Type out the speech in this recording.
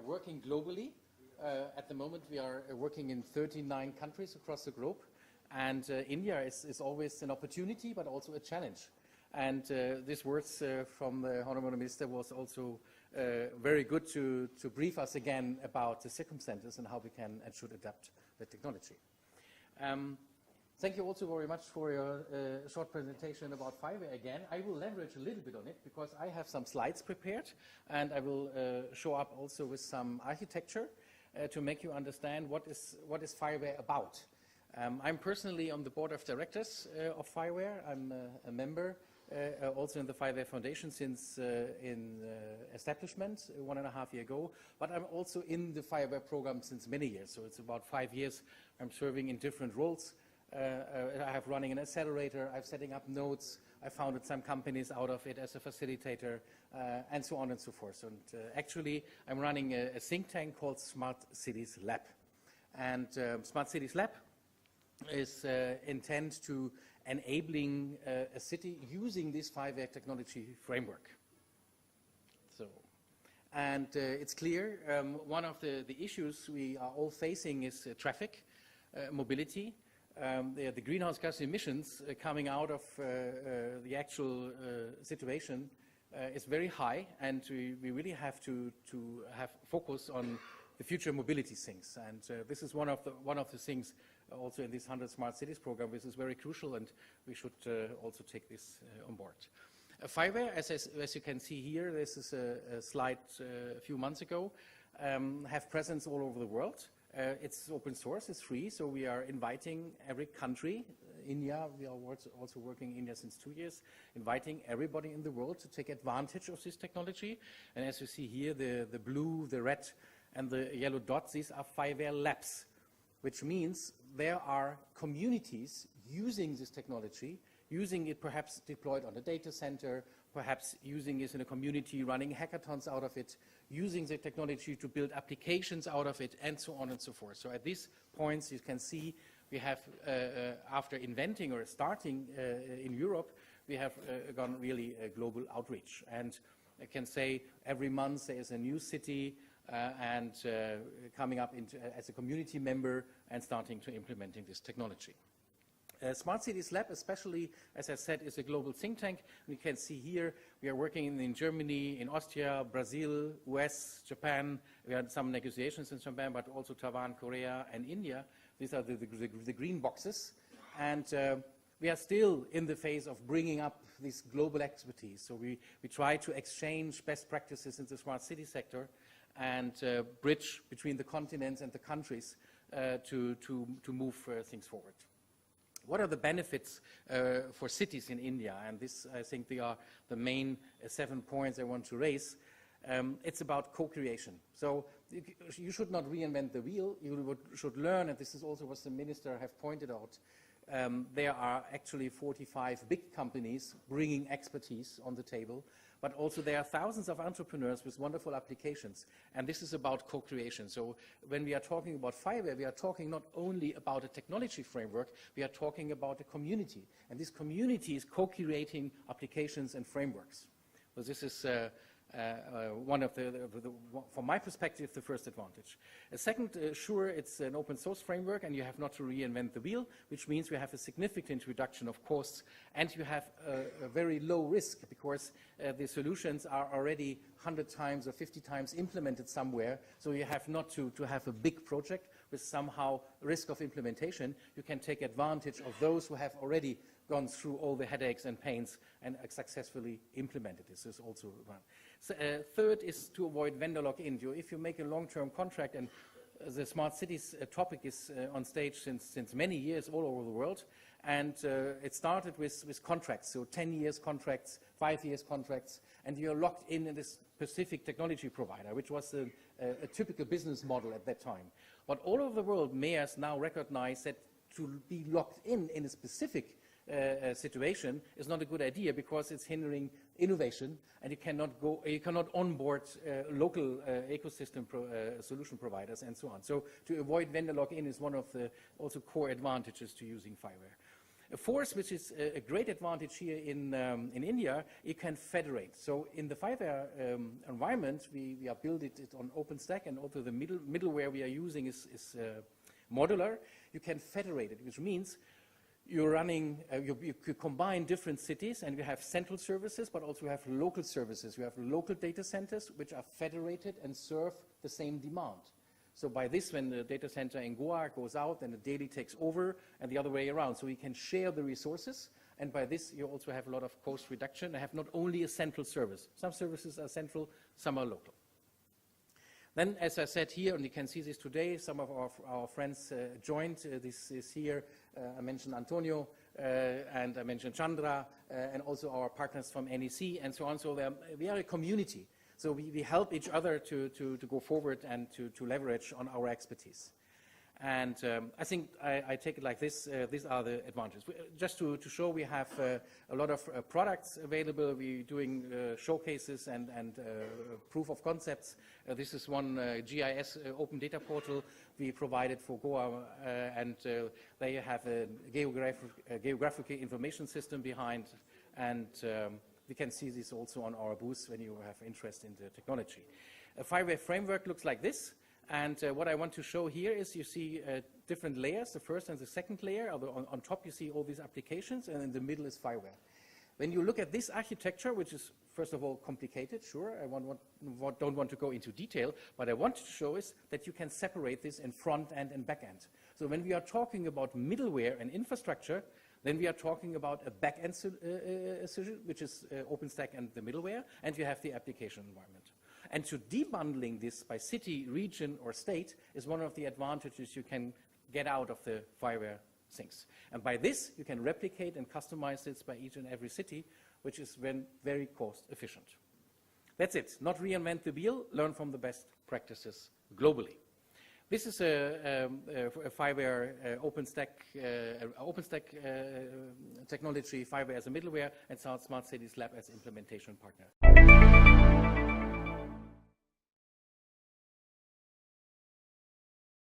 are working globally. At the moment, we are working in 39 countries across the globe. And India is always an opportunity, but also a challenge. And these words from the Honorable Minister was also very good to brief us again about the circumstances and how we can and should adapt the technology. Thank you also very much for your short presentation about FiWare again. I will leverage a little bit on it because I have some slides prepared, and I will show up also with some architecture to make you understand what is FiWare about. I'm personally on the board of directors of FiWare. I'm a member also in the FiWare Foundation since in establishment 1.5 years ago, but I'm also in the FiWare program since many years, so it's about 5 years. I'm serving in different roles. I have running an accelerator, I'm setting up nodes, I founded some companies out of it as a facilitator, and so on and so forth. And actually, I'm running a think tank called Smart Cities Lab. And Smart Cities Lab is intended to enabling a city using this FiWare technology framework. So, and it's clear, one of the issues we are all facing is traffic, mobility. The greenhouse gas emissions coming out of the actual situation is very high, and we really have to have focus on the future mobility things. And this is one of the things also in this 100 Smart Cities program, which is very crucial, and we should also take this on board. FiWare, as you can see here, this is a slide a few months ago, have presence all over the world. It's open source, it's free, so we are inviting every country. India, we are also working in India since 2 years, inviting everybody in the world to take advantage of this technology. And as you see here, the blue, the red, and the yellow dots, these are FiWare labs, which means there are communities using this technology, using it perhaps deployed on a data center, perhaps using it in a community, running hackathons out of it, using the technology to build applications out of it, and so on and so forth. So at these points, you can see we have, after inventing or starting in Europe, we have gone really global outreach. And I can say every month there is a new city and coming up as a community member and starting to implementing this technology. Smart Cities Lab, especially, as I said, is a global think tank. We can see here we are working in Germany, in Austria, Brazil, US, Japan. We had some negotiations in Japan, but also Taiwan, Korea, and India. These are the green boxes. And we are still in the phase of bringing up this global expertise. So we try to exchange best practices in the smart city sector and bridge between the continents and the countries to move things forward. What are the benefits for cities in India? And this, I think, they are the main 7 points I want to raise. It's about co-creation. So you should not reinvent the wheel. You should learn, and this is also what the minister have pointed out. There are actually 45 big companies bringing expertise on the table, but also there are thousands of entrepreneurs with wonderful applications, and this is about co-creation. So when we are talking about FiWare, we are talking not only about a technology framework, we are talking about a community, and this community is co-creating applications and frameworks. So this is one of from my perspective, the first advantage. A second, sure, it's an open source framework and you have not to reinvent the wheel, which means we have a significant reduction of costs, and you have a very low risk because the solutions are already 100 times or 50 times implemented somewhere, so you have not to have a big project with somehow risk of implementation. You can take advantage of those who have already gone through all the headaches and pains and successfully implemented. This is also one. So, third is to avoid vendor lock-in. If you make a long-term contract, and the smart cities topic is on stage since many years all over the world, and it started with contracts, so 10 years contracts, 5 years contracts, and you're locked in this specific technology provider, which was a typical business model at that time. But all over the world, mayors now recognize that to be locked in a specific situation is not a good idea because it's hindering innovation, and you cannot onboard local ecosystem solution providers and so on. So to avoid vendor lock-in is one of the also core advantages to using FiWare. A fourth, which is a great advantage here in India, you can federate. So in the FireWare environment, we are building it on OpenStack, and also the middleware we are using is modular. You can federate it, which means you're running, you combine different cities, and you have central services, but also you have local services. You have local data centers which are federated and serve the same demand. So by this, when the data center in Goa goes out, then the daily takes over, and the other way around. So we can share the resources, and by this you also have a lot of cost reduction. I have not only a central service. Some services are central, some are local. Then, as I said here, and you can see this today, some of our friends joined. This is here. I mentioned Antonio, and I mentioned Chandra, and also our partners from NEC, and so on. So we are a community. So we help each other to go forward and to leverage on our expertise. And I think I take it like this. These are the advantages. Just to show, we have a lot of products available. We're doing showcases and proof of concepts. This is one GIS open data portal we provided for Goa, and they have a geographical information system behind, and we can see this also on our booth when you have interest in the technology. A FireWare framework looks like this. And what I want to show here is you see different layers, the first and the second layer. On top you see all these applications, and in the middle is FireWare. When you look at this architecture, which is first of all complicated, sure, I don't want to go into detail, but I want to show is that you can separate this in front end and back end. So when we are talking about middleware and infrastructure, then we are talking about a back-end solution, which is OpenStack and the middleware, and you have the application environment. And to debundling this by city, region, or state is one of the advantages you can get out of the FireWare things. And by this, you can replicate and customize this by each and every city, which is very cost efficient. That's it. Not reinvent the wheel, learn from the best practices globally. This is a FireWare OpenStack technology, FireWare as a middleware, and Smart Cities Lab as implementation partner.